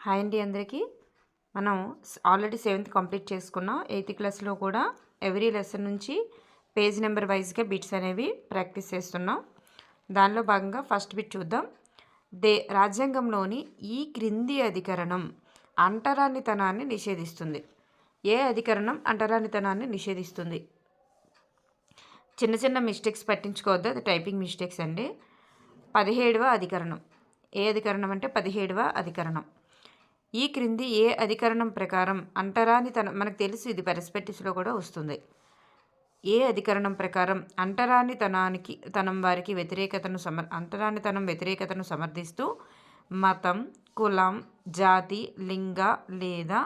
Hi అండి అందరికీ. మనం ఆల్రెడీ 7th కంప్లీట్ చేసుకున్నాం. 8th క్లాస్లో కూడా ఎవ్రీ లెసన్ నుంచి పేజ్ నెంబర్ వైజ్గా బిట్స్ అనేవి ప్రాక్టీస్ చేస్తున్నాం. దానిలో భాగంగా ఫస్ట్ బిట్ చూద్దాం. రాజ్యాంగంలోని ఈ క్రింది అధికరణం అంటరానితనాన్ని నిషేధిస్తుంది. ఏ అధికరణం అంటరానితనాన్ని నిషేధిస్తుంది? చిన్న చిన్న మిస్టేక్స్ పట్టించుకోవద్దు, అది టైపింగ్ మిస్టేక్స్ అండి. 17వ అధికరణం. ఏ అధికరణం అంటే 17వ అధికరణం. ఈ క్రింది ఏ అధికరణం ప్రకారం అంటరానితనం, మనకు తెలుసు ఇది పర్స్పెక్టివ్స్లో కూడా వస్తుంది. ఏ అధికరణం ప్రకారం అంటరానితనం వారికి అంటరానితనం వ్యతిరేకతను సమర్థిస్తూ మతం, కులం, జాతి, లింగ లేదా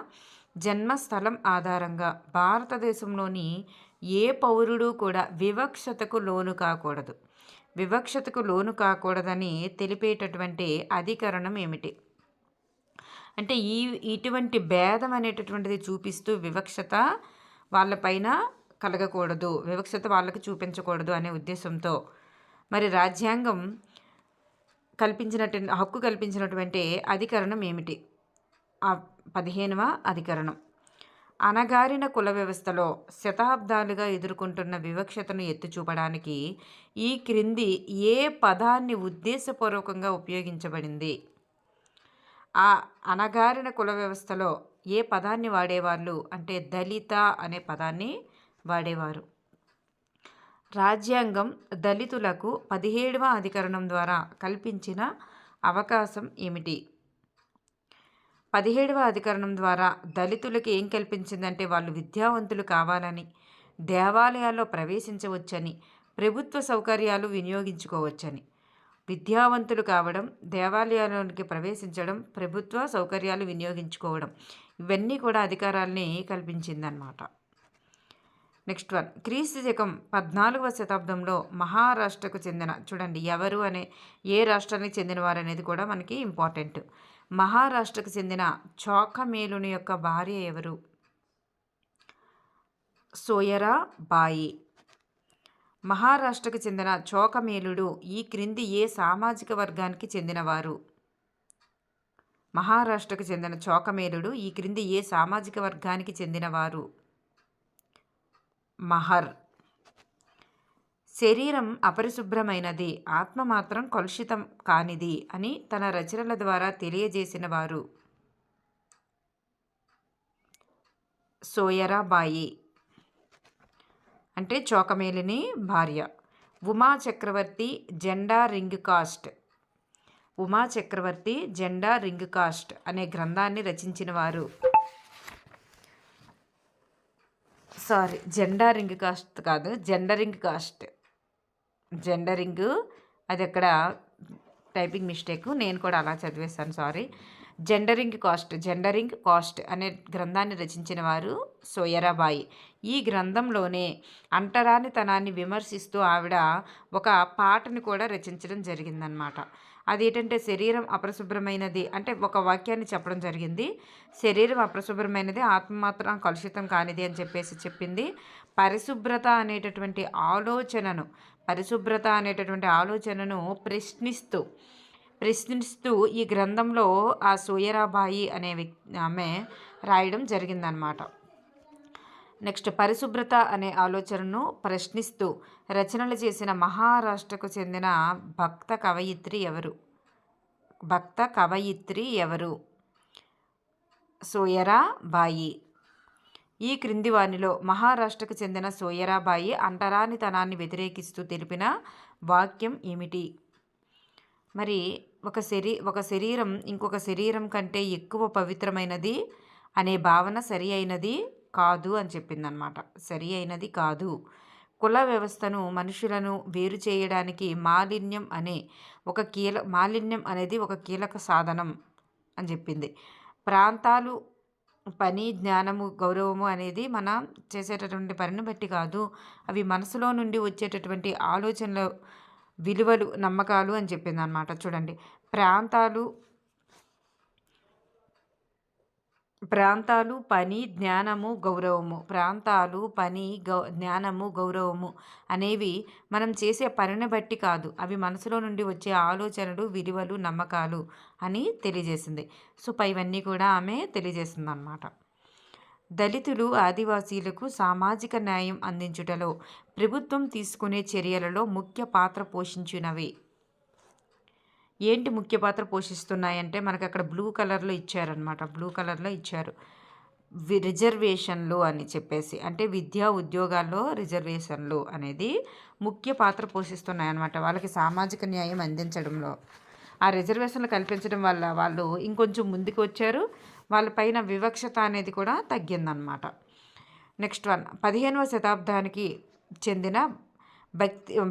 జన్మస్థలం ఆధారంగా భారతదేశంలోని ఏ పౌరుడు కూడా వివక్షతకు లోను కాకూడదని తెలిపేటటువంటి అధికరణం ఏమిటి? అంటే ఇటువంటి భేదం అనేటటువంటిది చూపిస్తూ వివక్షత వాళ్ళపైన కలగకూడదు, వివక్షత వాళ్ళకి చూపించకూడదు అనే ఉద్దేశంతో మరి రాజ్యాంగం హక్కు కల్పించినటువంటి అధికరణం ఏమిటి? 15వ అధికరణం. అణగారిన కుల వ్యవస్థలో శతాబ్దాలుగా ఎదుర్కొంటున్న వివక్షతను ఎత్తిచూపడానికి ఈ క్రింది ఏ పదాన్ని ఉద్దేశపూర్వకంగా ఉపయోగించబడింది? ఆ అణగారిన కుల వ్యవస్థలో ఏ పదాన్ని వాడేవాళ్ళు అంటే దళిత అనే పదాన్ని వాడేవారు. రాజ్యాంగం దళితులకు 17వ అధికరణం ద్వారా కల్పించిన అవకాశం ఏమిటి? 17వ అధికరణం ద్వారా దళితులకు ఏం కల్పించిందంటే వాళ్ళు విద్యావంతులు కావాలని, దేవాలయాల్లో ప్రవేశించవచ్చని, ప్రభుత్వ సౌకర్యాలు వినియోగించుకోవచ్చని. విద్యావంతులు కావడం, దేవాలయాల్లోనికి ప్రవేశించడం, ప్రభుత్వ సౌకర్యాలు వినియోగించుకోవడం, ఇవన్నీ కూడా అధికారాల్ని కల్పించిందన్నమాట. Next one. క్రీస్తు శకం 14వ శతాబ్దంలో మహారాష్ట్రకు చెందిన, చూడండి ఎవరు అనే ఏ రాష్ట్రానికి చెందినవారు అనేది కూడా మనకి ఇంపార్టెంట్. మహారాష్ట్రకు చెందిన చోఖమేలుని యొక్క భార్య ఎవరు? సోయరాబాయి. మహారాష్ట్రకు చెందిన చోఖమేలుడు ఈ క్రింది ఏ సామాజిక వర్గానికి చెందినవారు? మహారాష్ట్రకు చెందిన చోఖమేలుడు ఈ క్రింది ఏ సామాజిక వర్గానికి చెందినవారు? మహర్. శరీరం అపరిశుభ్రమైనది, ఆత్మ మాత్రం కలుషితం కానిది అని తన రచనల ద్వారా తెలియజేసిన వారు? సోయరాబాయి అంటే చోఖమేలుని భార్య. ఉమా చక్రవర్తి జెండా రింగ్ కాస్ట్ అనే గ్రంథాన్ని రచించిన వారు? జెండరింగ్ కాస్ట్. అది అక్కడ టైపింగ్ మిస్టేక్, నేను కూడా అలా చదివేశాను. జెండరింగ్ కాస్ట్ అనే గ్రంథాన్ని రచించిన వారు సోయరాబాయి. ఈ గ్రంథంలోనే అంటరానితనాన్ని విమర్శిస్తూ ఆవిడ ఒక పాటను కూడా రచించడం జరిగిందనమాట. అదేంటంటే శరీరం అపరిశుభ్రమైనది అంటే ఒక వాక్యాన్ని చెప్పడం జరిగింది. శరీరం అపరిశుభ్రమైనది, ఆత్మ మాత్రం కలుషితం కానిది అని చెప్పింది. పరిశుభ్రత అనేటటువంటి ఆలోచనను ప్రశ్నిస్తూ ఈ గ్రంథంలో ఆ సోయరాబాయి అనే ఆమె రాయడం జరిగిందనమాట. నెక్స్ట్, పరిశుభ్రత అనే ఆలోచనను ప్రశ్నిస్తూ రచనలు చేసిన మహారాష్ట్రకు చెందిన భక్త కవయిత్రి ఎవరు? సోయరాబాయి. ఈ క్రింది వానిలో మహారాష్ట్రకు చెందిన సోయరాబాయి అంటరానితనాన్ని వ్యతిరేకిస్తూ తెలిపిన వాక్యం ఏమిటి? మరి ఒక శరీరం ఇంకొక శరీరం కంటే ఎక్కువ పవిత్రమైనది అనే భావన సరి అయినది కాదు అని చెప్పిందనమాట. సరి అయినది కాదు. కుల వ్యవస్థను, మనుషులను వేరు చేయడానికి మాలిన్యం అనేది ఒక కీలక సాధనం అని చెప్పింది. ప్రాంతాలు, పని, జ్ఞానము, గౌరవము అనేది మనం చేసేటటువంటి పనిని బట్టి కాదు, అవి మనసులో నుండి వచ్చేటటువంటి ఆలోచనలు, విలువలు, నమ్మకాలు అని చెప్పింది అనమాట. చూడండి, ప్రాంతాలు ప్రాంతాలు, పని, జ్ఞానము, గౌరవము. ప్రాంతాలు, పని, జ్ఞానము, గౌరవము అనేవి మనం చేసే పనిని బట్టి కాదు. అవి మనసులో నుండి వచ్చే ఆలోచనలు, విలువలు, నమ్మకాలు అని తెలియజేసింది. సో, పైవన్నీ కూడా ఆమె తెలియజేసిందనమాట. దళితులు, ఆదివాసీలకు సామాజిక న్యాయం అందించుటలో ప్రభుత్వం తీసుకునే చర్యలలో ముఖ్య పాత్ర పోషించినవి. ఏంటి ముఖ్య పాత్ర పోషిస్తున్నాయంటే మనకు అక్కడ బ్లూ కలర్లో ఇచ్చారనమాట. బ్లూ కలర్లో ఇచ్చారు. రిజర్వేషన్లు అని చెప్పేసి, అంటే విద్యా ఉద్యోగాల్లో రిజర్వేషన్లు అనేది ముఖ్య పాత్ర పోషిస్తున్నాయన్నమాట వాళ్ళకి సామాజిక న్యాయం అందించడంలో. ఆ రిజర్వేషన్లు కల్పించడం వల్ల వాళ్ళు ఇంకొంచెం ముందుకు వచ్చారు. వాళ్ళ పైన వివక్షత అనేది కూడా తగ్గిందనమాట. నెక్స్ట్ వన్, 15వ శతాబ్దానికి చెందిన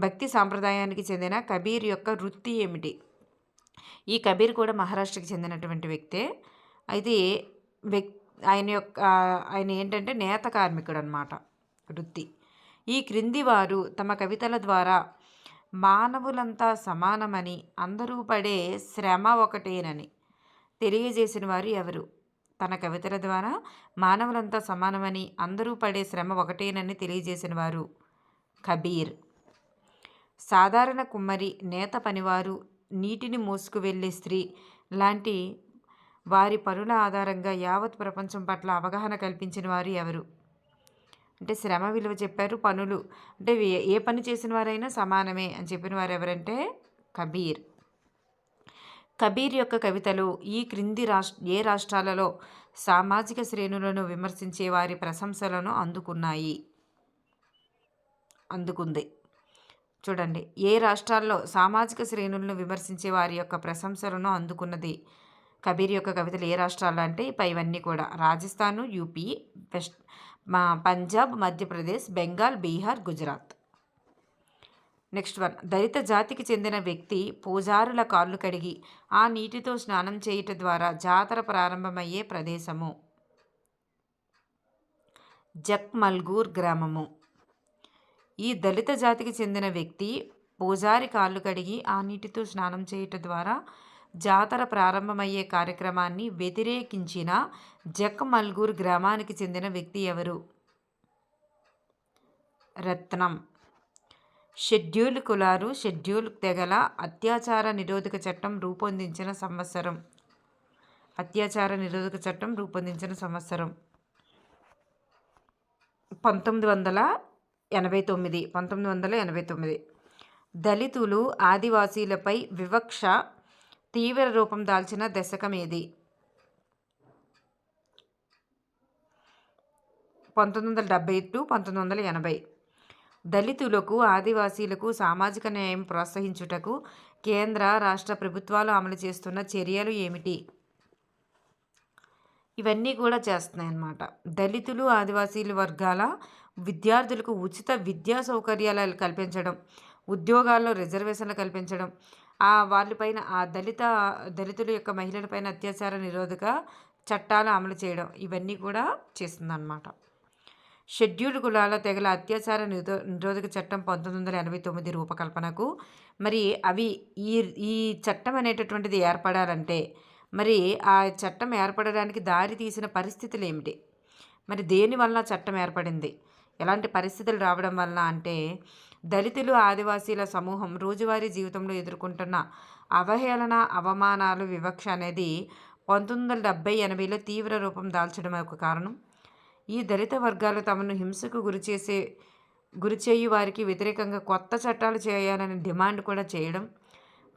భక్తి సాంప్రదాయానికి చెందిన కబీర్ యొక్క వృత్తి ఏమిటి? ఈ కబీర్ కూడా మహారాష్ట్రకి చెందినటువంటి వ్యక్తే. అయితే ఆయన ఏంటంటే నేత కార్మికుడు అనమాట వృత్తి. ఈ క్రింది వారు తమ కవితల ద్వారా మానవులంతా సమానమని, అందరూ పడే శ్రమ ఒకటేనని తెలియజేసిన వారు ఎవరు? తన కవితల ద్వారా మానవులంతా సమానమని, అందరూ పడే శ్రమ ఒకటేనని తెలియజేసిన వారు కబీర్. సాధారణ కుమ్మరి, నేత పనివారు, నీటిని మోసుకు వెళ్ళే స్త్రీ లాంటి వారి పనుల ఆధారంగా యావత్ ప్రపంచం పట్ల అవగాహన కల్పించిన వారు ఎవరు? అంటే శ్రమ విలువ చెప్పారు, పనులు అంటే ఏ పని చేసిన వారైనా సమానమే అని చెప్పిన వారు ఎవరంటే కబీర్. కబీర్ యొక్క కవితలు ఈ క్రింది ఏ రాష్ట్రాలలో సామాజిక శ్రేణులను విమర్శించే వారి ప్రశంసలను అందుకుంది? చూడండి, ఏ రాష్ట్రాల్లో సామాజిక శ్రేణులను విమర్శించే వారి యొక్క ప్రశంసలను అందుకున్నది కబీర్ యొక్క కవితలు ఏ రాష్ట్రాల్లో అంటే ఇవన్నీ కూడా Rajasthan, UP, Punjab, Madhya Pradesh, Bengal, Bihar, Gujarat. Next one, దళిత జాతికి చెందిన వ్యక్తి పూజారుల కాళ్ళు కడిగి ఆ నీటితో స్నానం చేయటం ద్వారా జాతర ప్రారంభమయ్యే ప్రదేశము జక్మల్గూర్ గ్రామము. ఈ దళిత జాతికి చెందిన వ్యక్తి పూజారి కాళ్ళు కడిగి ఆ నీటితో స్నానం చేయటం ద్వారా జాతర ప్రారంభమయ్యే కార్యక్రమాన్ని వ్యతిరేకించిన జక్మల్గూర్ గ్రామానికి చెందిన వ్యక్తి ఎవరు? రత్నం. షెడ్యూల్ కులాలు, షెడ్యూల్ తెగల అత్యాచార నిరోధక చట్టం రూపొందించిన సంవత్సరం. 1989. దళితులు, ఆదివాసీలపై వివక్ష తీవ్ర రూపం దాల్చిన దశకం ఏది? 1970 to 1980. దళితులకు, ఆదివాసీలకు సామాజిక న్యాయం ప్రోత్సహించుటకు కేంద్ర, రాష్ట్ర ప్రభుత్వాలు అమలు చేస్తున్న చర్యలు ఏమిటి? ఇవన్నీ కూడా చేస్తున్నాయి అన్నమాట. దళితులు, ఆదివాసీల వర్గాల విద్యార్థులకు ఉచిత విద్యా సౌకర్యాలు కల్పించడం, ఉద్యోగాల్లో రిజర్వేషన్లు కల్పించడం, వాళ్ళపైన దళితుల యొక్క మహిళలపైన అత్యాచార నిరోధక చట్టాలు అమలు చేయడం, ఇవన్నీ కూడా చేస్తుందన్నమాట. షెడ్యూల్డ్ కులాల తెగల అత్యాచార నిరోధక చట్టం 1989 రూపకల్పనకు మరి ఈ చట్టం అనేటటువంటిది ఏర్పడాలంటే మరి ఆ చట్టం ఏర్పడడానికి దారి తీసిన పరిస్థితులు ఏమిటి? మరి దేనివల్ల చట్టం ఏర్పడింది? ఎలాంటి పరిస్థితులు రావడం వల్ల అంటే దళితులు, ఆదివాసీల సమూహం రోజువారీ జీవితంలో ఎదుర్కొంటున్న అవహేళన, అవమానాలు, వివక్ష అనేది 1970-80లో తీవ్ర రూపం దాల్చడం ఒక కారణం. ఈ దళిత వర్గాలు తమను హింసకు గురిచేయు వారికి వ్యతిరేకంగా కొత్త చట్టాలు చేయాలని డిమాండ్ కూడా చేయడం.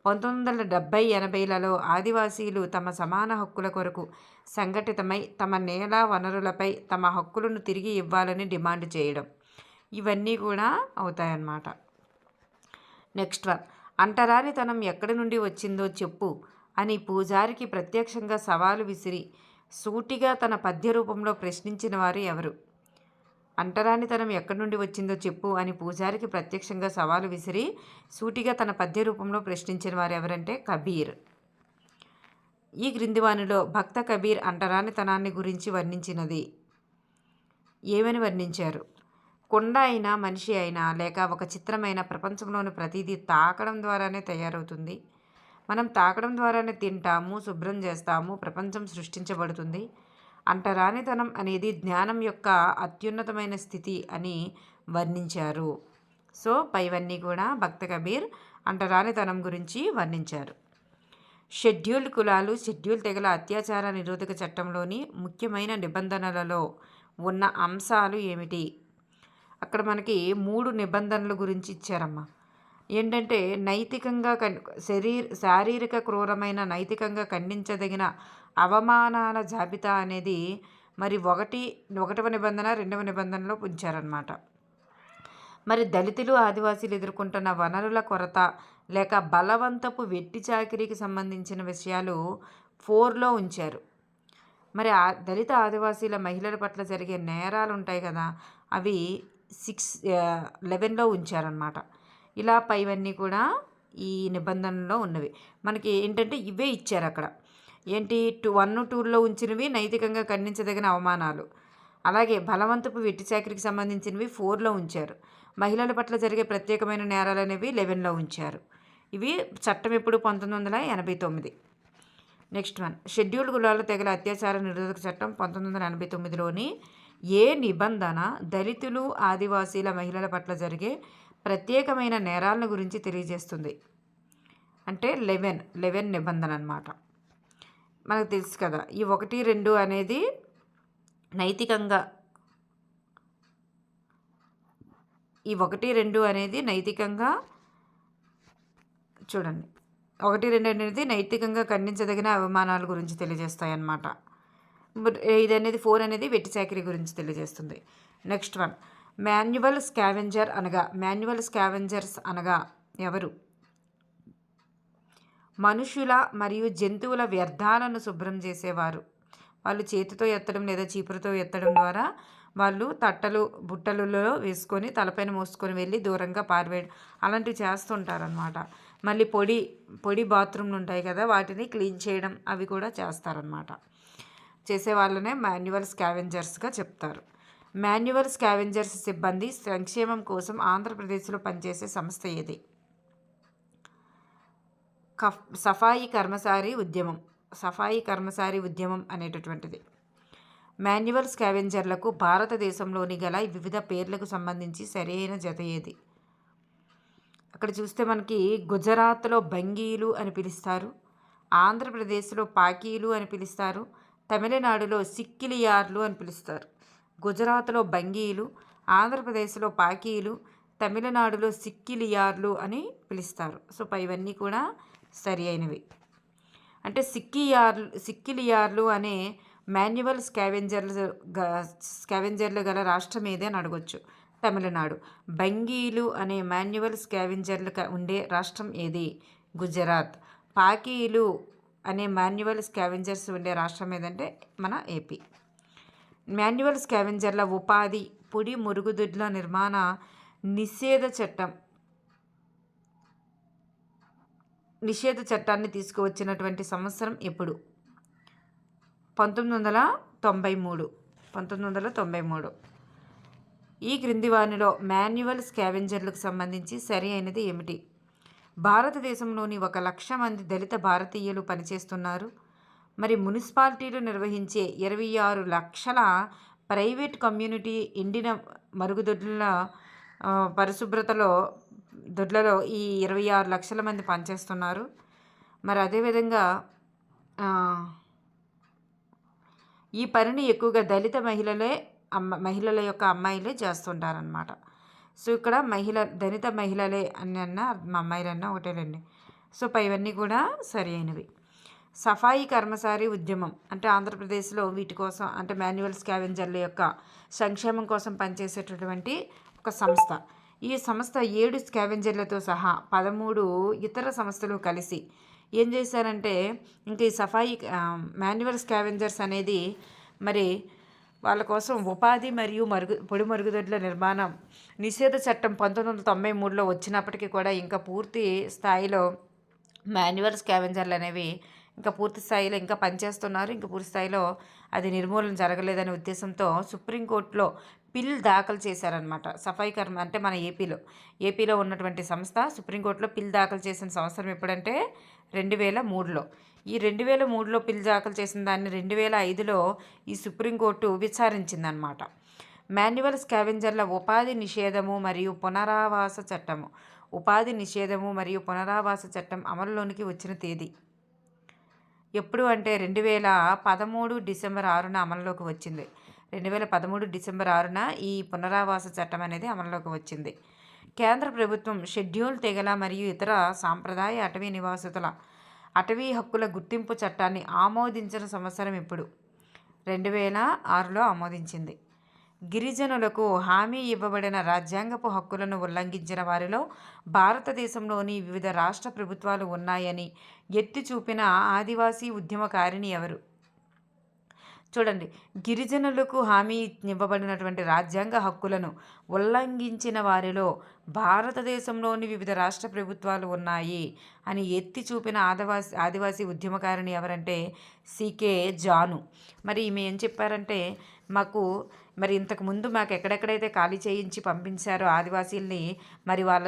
1970-80లలో ఆదివాసీలు తమ సమాన హక్కుల కొరకు సంఘటితమై తమ నేల వనరులపై తమ హక్కులను తిరిగి ఇవ్వాలని డిమాండ్ చేయడం, ఇవన్నీ కూడా అవుతాయన్నమాట. నెక్స్ట్ వన్, అంటరానితనం ఎక్కడి నుండి వచ్చిందో చెప్పు అని పూజారికి ప్రత్యక్షంగా సవాలు విసిరి సూటిగా తన పద్య రూపంలో ప్రశ్నించిన వారు ఎవరు? అంటరానితనం ఎక్కడి నుండి వచ్చిందో చెప్పు అని పూజారికి ప్రత్యక్షంగా సవాలు విసిరి సూటిగా తన పద్య రూపంలో ప్రశ్నించిన వారు ఎవరంటే కబీర్. ఈ క్రింది వానిలో భక్త కబీర్ అంటరానితనాన్ని గురించి వర్ణించినది ఏమని వర్ణించారు? కొండ అయినా, మనిషి అయినా, లేక ఒక చిత్రమైన ప్రపంచంలోని ప్రతిదీ తాకడం ద్వారానే తయారవుతుంది. మనం తాకడం ద్వారానే తింటాము, శుభ్రం చేస్తాము, ప్రపంచం సృష్టించబడుతుంది. అంటరానితనం అనేది జ్ఞానం యొక్క అత్యున్నతమైన స్థితి అని వర్ణించారు. సో పైవన్నీ కూడా భక్త కబీర్ అంటరానితనం గురించి వర్ణించారు. షెడ్యూల్డ్ కులాలు, షెడ్యూల్ తెగల అత్యాచార నిరోధక చట్టంలోని ముఖ్యమైన నిబంధనలలో ఉన్న అంశాలు ఏమిటి? అక్కడ మనకి 3 నిబంధనల గురించి ఇచ్చారమ్మా. ఏంటంటే నైతికంగా శారీరక క్రూరమైన నైతికంగా ఖండించదగిన అవమానాల జాబితా అనేది మరి 1వ నిబంధన 2వ నిబంధనలో ఉంచారన్నమాట. మరి దళితులు, ఆదివాసీలు ఎదుర్కొంటున్న వనరుల కొరత లేక బలవంతపు వెట్టి చాకిరీకి సంబంధించిన విషయాలు 4లో ఉంచారు. మరి దళిత ఆదివాసీల మహిళల పట్ల జరిగే నేరాలు ఉంటాయి కదా, అవి 11లో ఉంచారనమాట. ఇలా పైవన్నీ కూడా ఈ నిబంధనలో ఉన్నవి. మనకి ఏంటంటే ఇవే ఇచ్చారు అక్కడ. ఏంటి 1, 2లో ఉంచినవి నైతికంగా ఖండించదగిన అవమానాలు, అలాగే బలవంతపు వెట్టి చాకిరీకి సంబంధించినవి 4లో ఉంచారు. మహిళల పట్ల జరిగే ప్రత్యేకమైన నేరాలు అనేవి 11లో ఉంచారు. ఇవి చట్టం ఎప్పుడు 1989. నెక్స్ట్ వన్, షెడ్యూల్డ్ కులాల తెగల అత్యాచార నిరోధక చట్టం 1989లోని ఏ నిబంధన దళితులు, ఆదివాసీల మహిళల పట్ల జరిగే ప్రత్యేకమైన నేరాలను గురించి తెలియజేస్తుంది అంటే 11 నిబంధన అన్నమాట. మనకు తెలుసు కదా, ఈ 1, 2 అనేది నైతికంగా, ఈ 1, 2 అనేది నైతికంగా చూడండి, 1, 2 అనేది నైతికంగా ఖండించదగిన అవమానాల గురించి తెలియజేస్తాయి అన్నమాట. ఇది అనేది 4 అనేది వెట్టి చాకిరీ గురించి తెలియజేస్తుంది. నెక్స్ట్ వన్, మాన్యువల్ స్కావెంజర్స్ అనగా ఎవరు? మనుషుల మరియు జంతువుల వ్యర్థాలను శుభ్రం చేసేవారు. వాళ్ళు చేతితో ఎత్తడం లేదా చీపురుతో ఎత్తడం ద్వారా వాళ్ళు బుట్టలలో వేసుకొని తలపైన మోసుకొని వెళ్ళి దూరంగా పారవేయడం అలాంటివి చేస్తుంటారనమాట. మళ్ళీ పొడి బాత్రూమ్లు ఉంటాయి కదా, వాటిని క్లీన్ చేయడం అవి కూడా చేస్తారనమాట. చేసే వాళ్ళనే మాన్యువల్ స్కావెంజర్స్గా చెప్తారు. మాన్యువల్ స్కావెంజర్స్ సిబ్బంది సంక్షేమం కోసం ఆంధ్రప్రదేశ్లో పనిచేసే సంస్థ ఏది? సఫాయి కర్మసారి ఉద్యమం అనేటటువంటిది. మాన్యువల్ స్కావెంజర్లకు భారతదేశంలోని గల వివిధ పేర్లకు సంబంధించి సరైన జత ఏది? అక్కడ చూస్తే మనకి గుజరాత్లో బంగీలు అని పిలుస్తారు, ఆంధ్రప్రదేశ్లో పాకీలు అని పిలుస్తారు, తమిళనాడులో సిక్కిలియార్లు అని పిలుస్తారు. గుజరాత్లో బంగీలు, ఆంధ్రప్రదేశ్లో పాకీలు, తమిళనాడులో సిక్కిలియార్లు అని పిలుస్తారు. సో ఇవన్నీ కూడా సరి అయినవి. అంటే సిక్కిలియార్లు అనే మాన్యువల్ స్కావెంజర్లు గల రాష్ట్రం ఏది అని అడగొచ్చు. తమిళనాడు. బంగీలు అనే మాన్యువల్ స్కావెంజర్లు ఉండే రాష్ట్రం ఏది? గుజరాత్. పాకీలు అనే మాన్యువల్ స్కావెంజర్స్ ఉండే రాష్ట్రం ఏదంటే మన ఏపీ. మాన్యువల్ స్కావెంజర్ల ఉపాధి పొడి మురుగుదొడ్ల నిర్మాణ నిషేధ చట్టాన్ని తీసుకువచ్చినటువంటి సంవత్సరం ఎప్పుడు? 1993. ఈ క్రింది వానిలో మాన్యువల్ స్కావెంజర్లకు సంబంధించి సరి అయినది ఏమిటి? భారతదేశంలోని 1,00,000 మంది దళిత భారతీయులు పనిచేస్తున్నారు. మరి మున్సిపాలిటీలు నిర్వహించే 26 లక్షల ప్రైవేట్ కమ్యూనిటీ ఎండిన మరుగుదొడ్ల పరిశుభ్రతలో దొడ్లలో ఈ 26 లక్షల మంది పనిచేస్తున్నారు. మరి అదేవిధంగా ఈ పనిని ఎక్కువగా దళిత మహిళల యొక్క అమ్మాయిలే చేస్తుంటారనమాట. సో ఇక్కడ దళిత మహిళలే అని అన్నా అమ్మాయిలన్నా ఒకటేనండి. సో ఇవన్నీ కూడా సరి అయినవి. సఫాయి కర్మసారి ఉద్యమం అంటే ఆంధ్రప్రదేశ్లో వీటి కోసం అంటే మాన్యువల్ స్కావెంజర్ల యొక్క సంక్షేమం కోసం పనిచేసేటటువంటి ఒక సంస్థ. ఈ సంస్థ 7 స్కావెంజర్లతో సహా 13 ఇతర సంస్థలు కలిసి ఏం చేశారంటే ఇంకా ఈ మాన్యువల్ స్కావెంజర్స్ అనేది మరి వాళ్ళ కోసం ఉపాధి మరియు పొడి మరుగుదొడ్ల నిర్మాణం నిషేధ చట్టం 1993లో వచ్చినప్పటికీ కూడా ఇంకా పూర్తి స్థాయిలో మాన్యువల్ స్కావెంజర్లు అనేవి ఇంకా పూర్తి స్థాయిలో ఇంకా పనిచేస్తున్నారు. ఇంకా పూర్తి స్థాయిలో అది నిర్మూలన జరగలేదనే ఉద్దేశంతో సుప్రీంకోర్టులో పిల్ దాఖలు చేశారనమాట. సఫాయి కర్మ అంటే మన ఏపీలో ఉన్నటువంటి సంస్థ సుప్రీంకోర్టులో పిల్ దాఖలు చేసిన సంవత్సరం ఎప్పుడంటే 2003లో. ఈ 2003లో బిల్ దాఖలు చేసిన దాన్ని 2005లో ఈ సుప్రీంకోర్టు విచారించిందనమాట. మాన్యువల్ స్కావెంజర్ల ఉపాధి నిషేధము మరియు పునరావాస చట్టము. ఉపాధి నిషేధము మరియు పునరావాస చట్టం అమలులోనికి వచ్చిన తేదీ ఎప్పుడు అంటే 2013 డిసెంబర్ 6న అమలులోకి వచ్చింది. 2013 డిసెంబర్ 6న ఈ పునరావాస చట్టం అనేది అమలులోకి వచ్చింది. కేంద్ర ప్రభుత్వం షెడ్యూల్ తెగల మరియు ఇతర సాంప్రదాయ అటవీ నివాసితుల అటవీ హక్కుల గుర్తింపు చట్టాన్ని ఆమోదించిన సంవత్సరం ఇప్పుడు 2006లో ఆమోదించింది. గిరిజనులకు హామీ ఇవ్వబడిన రాజ్యాంగపు హక్కులను ఉల్లంఘించిన వారిలో భారతదేశంలోని వివిధ రాష్ట్ర ప్రభుత్వాలు ఉన్నాయని ఎత్తి చూపిన ఆదివాసీ ఉద్యమకారిణి ఎవరు? చూడండి, గిరిజనులకు హామీ ఇవ్వబడినటువంటి రాజ్యాంగ హక్కులను ఉల్లంఘించిన వారిలో భారతదేశంలోని వివిధ రాష్ట్ర ప్రభుత్వాలు ఉన్నాయి అని ఎత్తి చూపిన ఆదివాసీ ఉద్యమకారిణి ఎవరంటే సికే జాను. మరి ఈమె ఏం చెప్పారంటే, మరి ఇంతకుముందు మాకు ఎక్కడెక్కడైతే ఖాళీ చేయించి పంపించారో ఆదివాసీల్ని, మరి వాళ్ళ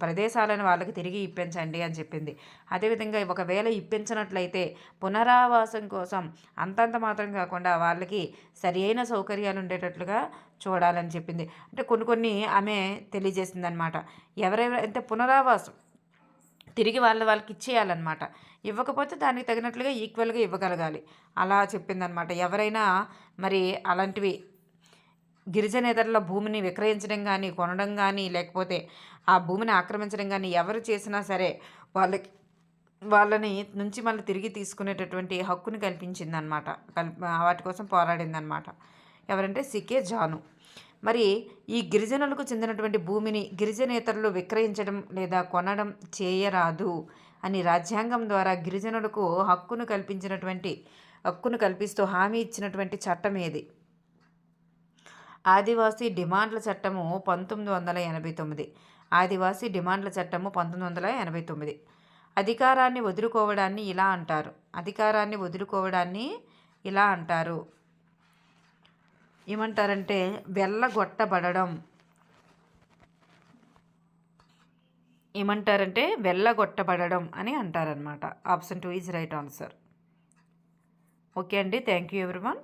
ప్రదేశాలను వాళ్ళకి తిరిగి ఇప్పించండి అని చెప్పింది. అదేవిధంగా ఒకవేళ ఇప్పించినట్లయితే పునరావాసం కోసం అంతంత మాత్రం కాకుండా వాళ్ళకి సరి అయిన సౌకర్యాలు ఉండేటట్లుగా చూడాలని చెప్పింది. అంటే కొన్ని ఆమె తెలియజేసింది అనమాట. ఎవరైతే పునరావాసం తిరిగి వాళ్ళకి ఇచ్చేయాలన్నమాట. ఇవ్వకపోతే దానికి తగినట్లుగా ఈక్వల్గా ఇవ్వగలగాలి అలా చెప్పిందనమాట. ఎవరైనా మరి అలాంటివి గిరిజనేతరుల భూమిని విక్రయించడం కానీ, కొనడం కానీ, లేకపోతే ఆ భూమిని ఆక్రమించడం కానీ ఎవరు చేసినా సరే వాళ్ళని నుంచి మళ్ళీ తిరిగి తీసుకునేటటువంటి హక్కుని కల్పించిందనమాట. వాటి కోసం పోరాడిందనమాట. ఎవరంటే సికే జాను. మరి ఈ గిరిజనులకు చెందినటువంటి భూమిని గిరిజనేతరులు విక్రయించడం లేదా కొనడం చేయరాదు అని రాజ్యాంగం ద్వారా గిరిజనులకు హక్కును కల్పిస్తూ హామీ ఇచ్చినటువంటి చట్టం ఏది? ఆదివాసీ డిమాండ్ల చట్టము 1989. ఆదివాసీ డిమాండ్ల చట్టము 1989. అధికారాన్ని వదులుకోవడాన్ని ఇలా అంటారు. ఏమంటారంటే వెళ్ళగొట్టబడడం అని అంటారనమాట. Option 2 is right answer. Okay అండి, థ్యాంక్ యూ ఎవ్రీవన్.